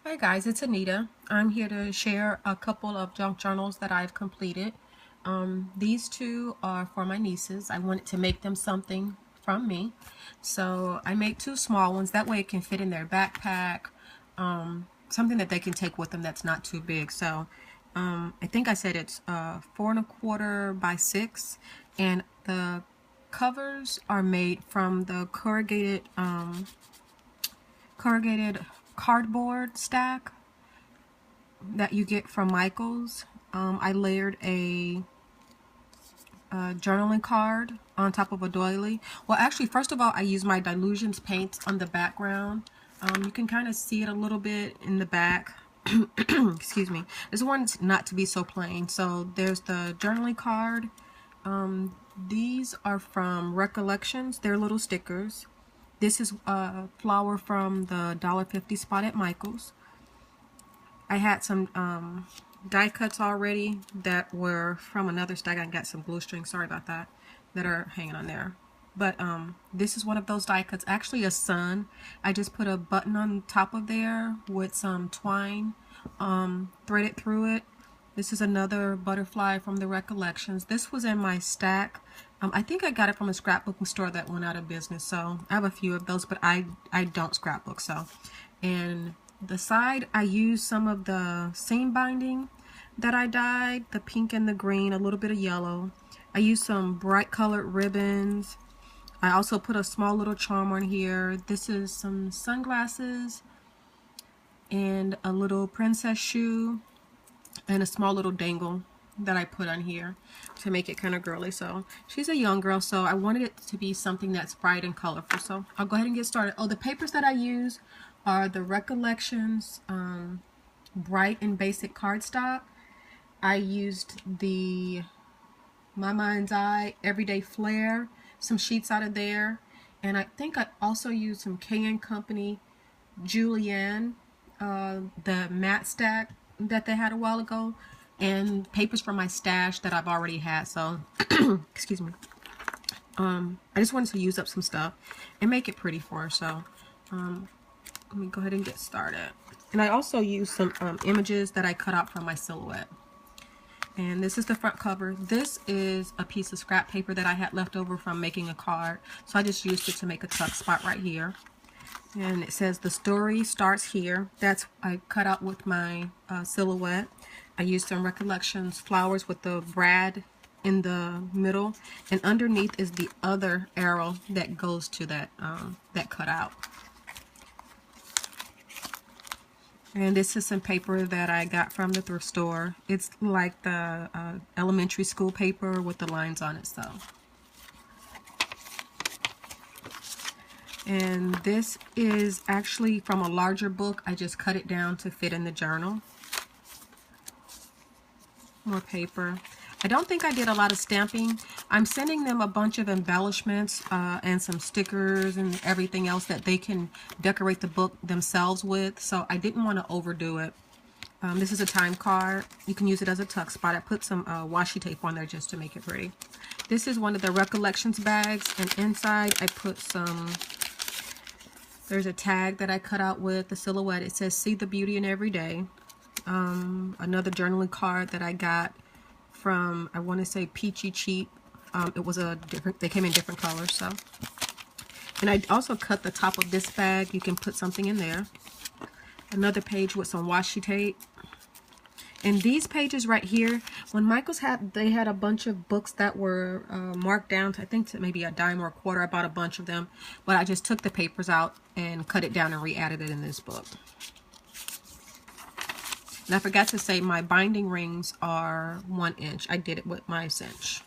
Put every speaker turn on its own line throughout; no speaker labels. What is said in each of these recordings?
Hi guys, it's Anita. I'm here to share a couple of junk journals that I've completed. These two are for my nieces. I wanted to make them something from me. So I made two small ones. That way it can fit in their backpack. Something that they can take with them that's not too big. So I think I said it's 4¼ by 6. And the covers are made from the corrugated cardboard stack that you get from Michaels. I layered a journaling card on top of a doily. Well, actually, first of all, I used my Dylusions paints on the background. You can kind of see it a little bit in the back. Excuse me. This one's not to be so plain. So there's the journaling card. These are from Recollections. They're little stickers. This is a flower from the $1.50 spot at Michael's. I had some die cuts already that were from another stack. I got some glue string, sorry about that, that are hanging on there. But this is one of those die cuts, actually a sun. I just put a button on top of there with some twine threaded through it. This is another butterfly from the Recollections. This was in my stack. I think I got it from a scrapbooking store that went out of business, so I have a few of those, but I don't scrapbook. So, and the side, I used some of the seam binding that I dyed, the pink and the green, a little bit of yellow. I used some bright colored ribbons. I also put a small little charm on here. This is some sunglasses and a little princess shoe and a small little dangle that I put on here to make it kind of girly. So she's a young girl, so I wanted it to be something that's bright and colorful. So I'll go ahead and get started. Oh, the papers that I use are the Recollections bright and basic cardstock. I used the My Mind's Eye Everyday Flair, some sheets out of there, and I think I also used some K & Company Julienne, the matte stack that they had a while ago, and papers from my stash that I've already had. So excuse me, I just wanted to use up some stuff and make it pretty for her. So let me go ahead and get started. And I also used some images that I cut out from my silhouette. And this is the front cover. This is a piece of scrap paper that I had left over from making a card, so I just used it to make a tuck spot right here. And it says the story starts here. That's I cut out with my silhouette. I used some Recollections flowers with the brad in the middle, and underneath is the other arrow that goes to that that cutout. And this is some paper that I got from the thrift store. It's like the elementary school paper with the lines on it. So, and this is actually from a larger book. I just cut it down to fit in the journal. More paper. I don't think I did a lot of stamping. I'm sending them a bunch of embellishments and some stickers and everything else that they can decorate the book themselves with. So I didn't want to overdo it. This is a time card. You can use it as a tuck spot. I put some washi tape on there just to make it pretty. This is one of the Recollections bags, and inside I put some, there's a tag that I cut out with the silhouette. It says see the beauty in every day. Another journaling card that I got from, I want to say Peachy Cheap. It was a different, they came in different colors. So, and I also cut the top of this bag. You can put something in there. Another page with some washi tape. And these pages right here, when Michaels had, they had a bunch of books that were marked down to, I think, to maybe a dime or a quarter. I bought a bunch of them, but I just took the papers out and cut it down and re-added it in this book. And I forgot to say my binding rings are 1 inch. I did it with my cinch.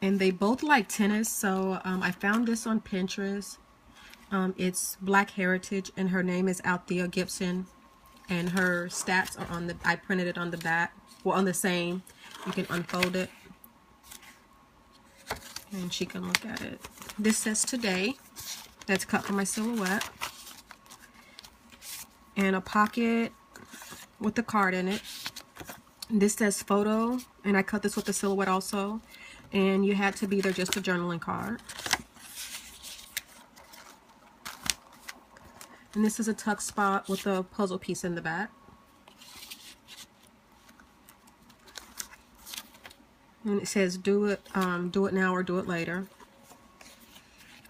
And they both like tennis, so I found this on Pinterest. It's Black Heritage, and her name is Althea Gibson. And her stats are on the, I printed it on the back, well, on the same. You can unfold it, and she can look at it. This says today. That's cut from my silhouette. And a pocket with the card in it. This says photo, and I cut this with the silhouette also. And you had to be there just a journaling card. And this is a tuck spot with a puzzle piece in the back. And it says do it now or do it later.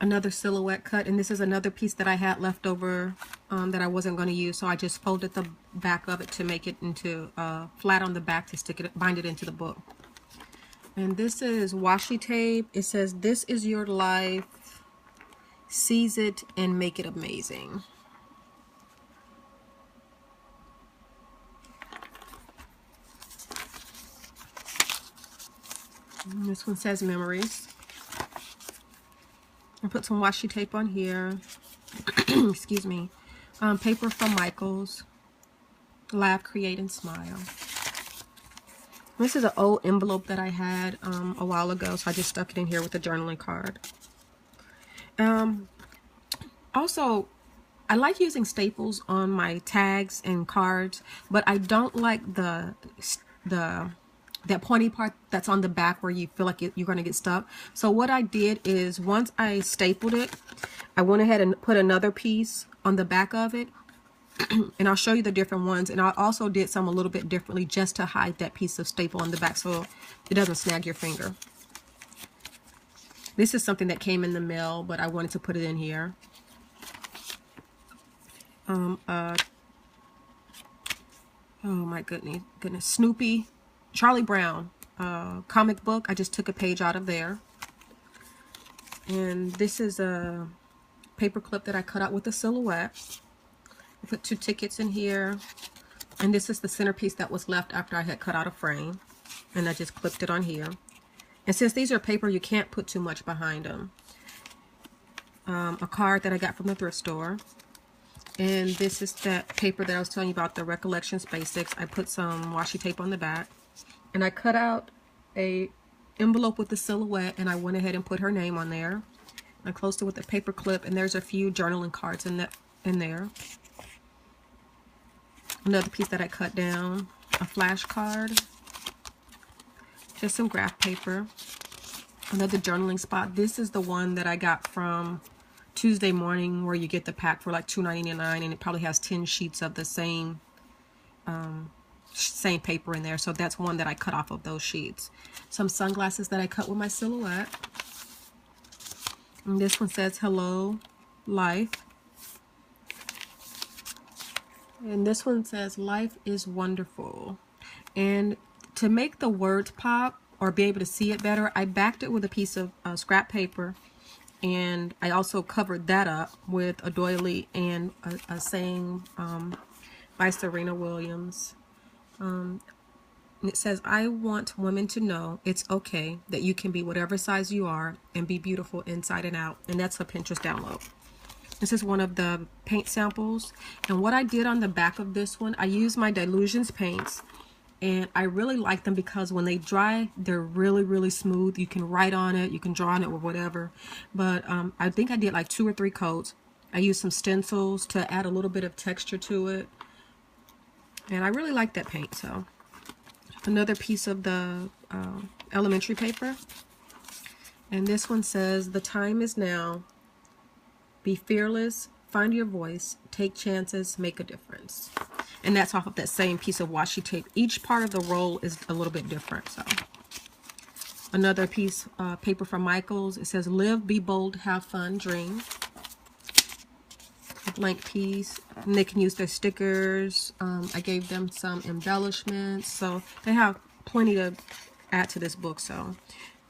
Another silhouette cut, and this is another piece that I had left over that I wasn't going to use, so I just folded the back of it to make it into flat on the back to stick it, bind it into the book. And this is washi tape. It says, "This is your life. Seize it and make it amazing." And this one says memories. I put some washi tape on here. Excuse me. Paper from Michaels. Laugh, create, and smile. This is an old envelope that I had a while ago, so I just stuck it in here with a journaling card. Also, I like using staples on my tags and cards, but I don't like that pointy part that's on the back where you feel like you're going to get stuck. So what I did is, once I stapled it, I went ahead and put another piece on the back of it. And I'll show you the different ones. And I also did some a little bit differently just to hide that piece of staple on the back so it doesn't snag your finger. This is something that came in the mail, but I wanted to put it in here. Oh my goodness, Snoopy, Charlie Brown comic book. I just took a page out of there. And this is a paper clip that I cut out with a silhouette. I put 2 tickets in here, and this is the centerpiece that was left after I had cut out a frame, and I just clipped it on here. And since these are paper, you can't put too much behind them. A card that I got from the thrift store, and this is that paper that I was telling you about, the Recollections Basics. I put some washi tape on the back, and I cut out a envelope with the silhouette, and I went ahead and put her name on there. I closed it with a paper clip, and there's a few journaling cards in there. Another piece that I cut down, a flash card, just some graph paper, another journaling spot. This is the one that I got from Tuesday Morning, where you get the pack for like $2.99, and it probably has 10 sheets of the same paper in there. So that's one that I cut off of those sheets. Some sunglasses that I cut with my silhouette. And this one says, "Hello, Life." And this one says, "Life is wonderful." And to make the words pop or be able to see it better, I backed it with a piece of scrap paper, and I also covered that up with a doily and a saying by Serena Williams. And it says, "I want women to know it's okay that you can be whatever size you are and be beautiful inside and out." And that's a Pinterest download. This is one of the paint samples, and what I did on the back of this one, I used my Dylusions paints, and I really like them because when they dry, they're really, really smooth. You can write on it, you can draw on it, or whatever. But I think I did like 2 or 3 coats. I used some stencils to add a little bit of texture to it, and I really like that paint. So another piece of the elementary paper, and this one says, "The time is now. Be fearless, find your voice, take chances, make a difference." And that's off of that same piece of washi tape. Each part of the roll is a little bit different. So another piece paper from Michaels. It says, "Live, be bold, have fun, dream." A blank piece, and they can use their stickers. I gave them some embellishments, so they have plenty to add to this book. So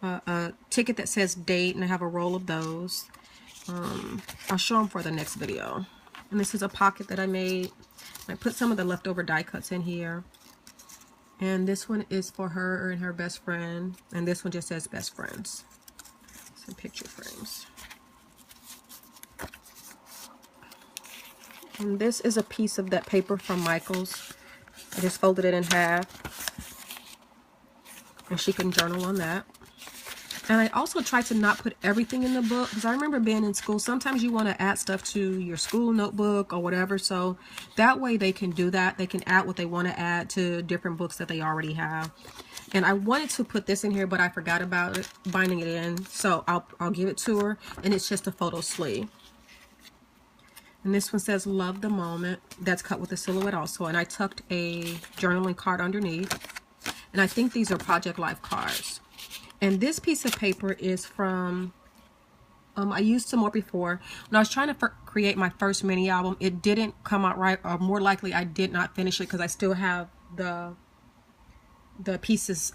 a ticket that says date, and I have a roll of those. I'll show them for the next video. And this is a pocket that I made. I put some of the leftover die cuts in here. And this one is for her and her best friend. And this one just says best friends. Some picture frames. And this is a piece of that paper from Michaels. I just folded it in half. And she can journal on that. And I also try to not put everything in the book, because I remember being in school, sometimes you want to add stuff to your school notebook or whatever, so that way they can do that. They can add what they want to add to different books that they already have. And I wanted to put this in here, but I forgot about it, binding it in, so I'll give it to her, and it's just a photo sleeve. And this one says love the moment. That's cut with a silhouette also. And I tucked a journaling card underneath. And I think these are Project Life cards. And this piece of paper is from, I used some more before. When I was trying to create my first mini album, it didn't come out right, or more likely I did not finish it because I still have the pieces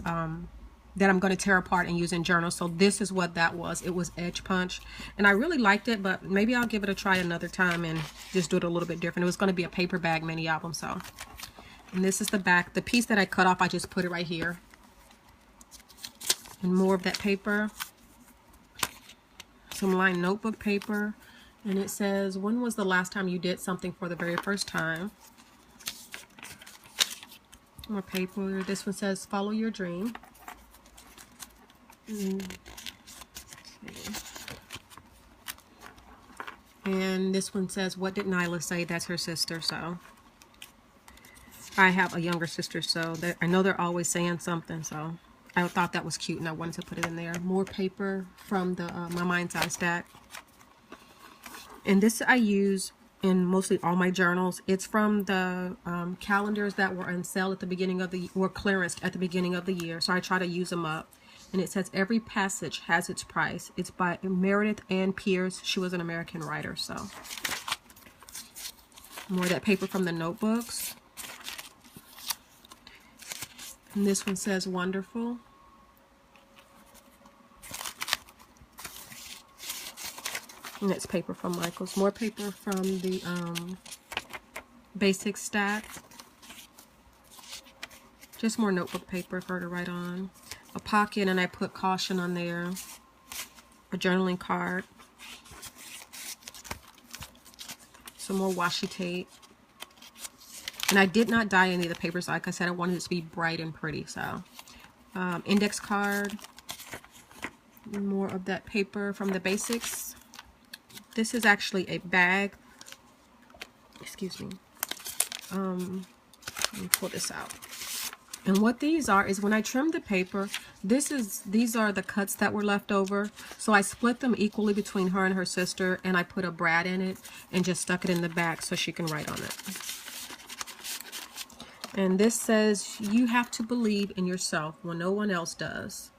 that I'm going to tear apart and use in journals. So this is what that was. It was Edge Punch. And I really liked it, but maybe I'll give it a try another time and just do it a little bit different. It was going to be a paper bag mini album. So, and this is the back. The piece that I cut off, I just put it right here. And more of that paper. Some lined notebook paper. And it says, when was the last time you did something for the very first time? More paper. This one says, follow your dream. And this one says, what did Nyla say? That's her sister. So I have a younger sister, so I know they're always saying something, so I thought that was cute and I wanted to put it in there. More paper from the My Mind's Eye stack. And this I use in mostly all my journals. It's from the calendars that were on sale at the beginning of the, or clearance at the beginning of the year. So I try to use them up. And it says, every passage has its price. It's by Meredith Ann Pierce. She was an American writer, so. More of that paper from the notebooks. And this one says, wonderful. And that's paper from Michaels. More paper from the basic stack. Just more notebook paper for her to write on. A pocket, and I put caution on there. A journaling card. Some more washi tape. And I did not dye any of the papers. Like I said, I wanted it to be bright and pretty. So, index card. More of that paper from the basics. This is actually a bag. Excuse me. Let me pull this out. And what these are is when I trimmed the paper, these are the cuts that were left over. So I split them equally between her and her sister, and I put a brad in it and just stuck it in the back so she can write on it. And this says, you have to believe in yourself when no one else does.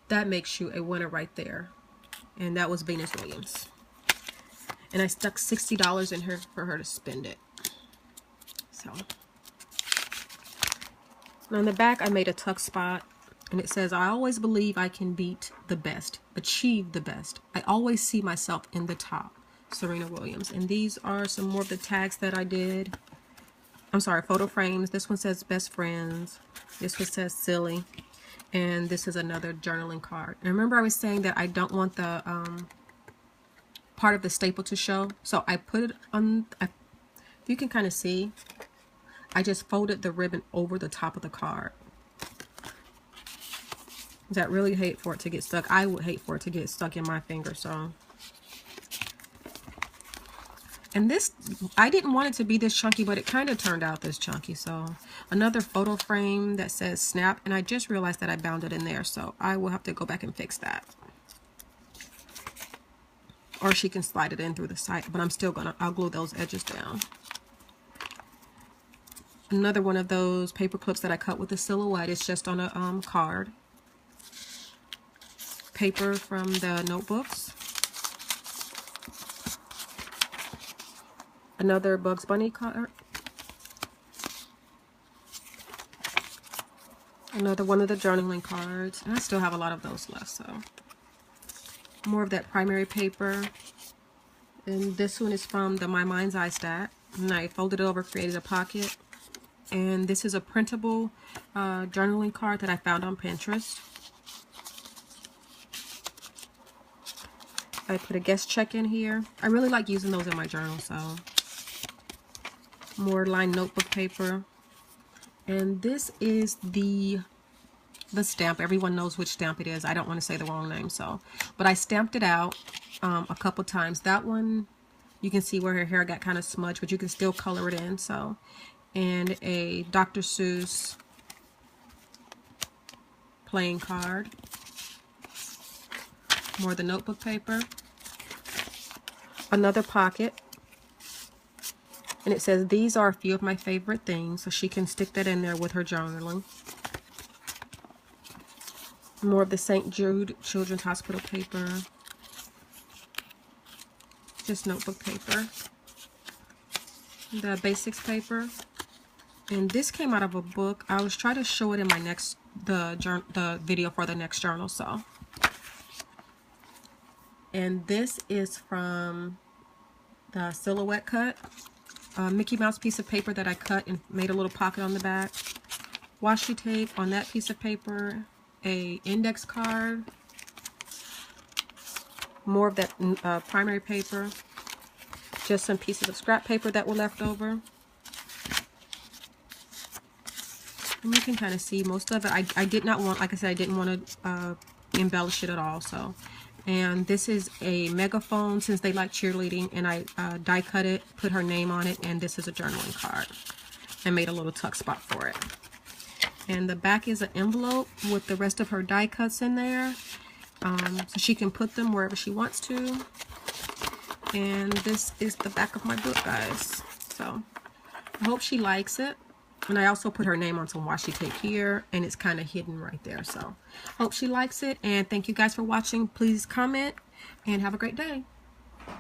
That makes you a winner right there. And that was Venus Williams. And I stuck $60 in her for her to spend it. So. And on the back, I made a tuck spot. And it says, I always believe I can beat the best, achieve the best. I always see myself in the top. Serena Williams. And these are some more of the tags that I did. I'm sorry, photo frames. This one says best friends. This one says silly. And this is another journaling card. And remember I was saying that I don't want the part of the staple to show. So I put it on, if you can kind of see, I just folded the ribbon over the top of the card. I really hate for it to get stuck. I would hate for it to get stuck in my finger, so. And this, I didn't want it to be this chunky, but it kind of turned out this chunky. So another photo frame that says snap, and I just realized that I bound it in there, so I will have to go back and fix that. Or she can slide it in through the side, but I'm still gonna, I'll glue those edges down. Another one of those paper clips that I cut with a silhouette. It's just on a card. Paper from the notebooks. Another Bugs Bunny card. Another one of the journaling cards. And I still have a lot of those left, so. More of that primary paper. And this one is from the My Mind's Eye stack. And I folded it over, created a pocket. And this is a printable journaling card that I found on Pinterest. I put a guest check in here. I really like using those in my journal, so. More lined notebook paper. And this is the stamp. Everyone knows which stamp it is. I don't want to say the wrong name, so. But I stamped it out a couple times. That one, you can see where her hair got kind of smudged, but you can still color it in, so. And a Dr. Seuss playing card. More of the notebook paper. Another pocket. And it says, these are a few of my favorite things. So she can stick that in there with her journaling. More of the St. Jude Children's Hospital paper. Just notebook paper. The basics paper. And this came out of a book. I was trying to show it in my next, the video for the next journal. So. And this is from the Silhouette Cut. Mickey Mouse piece of paper that I cut and made a little pocket on the back. Washi tape on that piece of paper. A index card. More of that primary paper. Just some pieces of scrap paper that were left over. And you can kind of see most of it. I did not want, like I said, I didn't want to embellish it at all. So, and this is a megaphone since they like cheerleading, and I die cut it, put her name on it, and this is a journaling card. I made a little tuck spot for it. And the back is an envelope with the rest of her die cuts in there, so she can put them wherever she wants to. And this is the back of my book, guys. So I hope she likes it. And I also put her name on some washi tape here, and it's kind of hidden right there. So hope she likes it, and thank you guys for watching. Please comment and have a great day.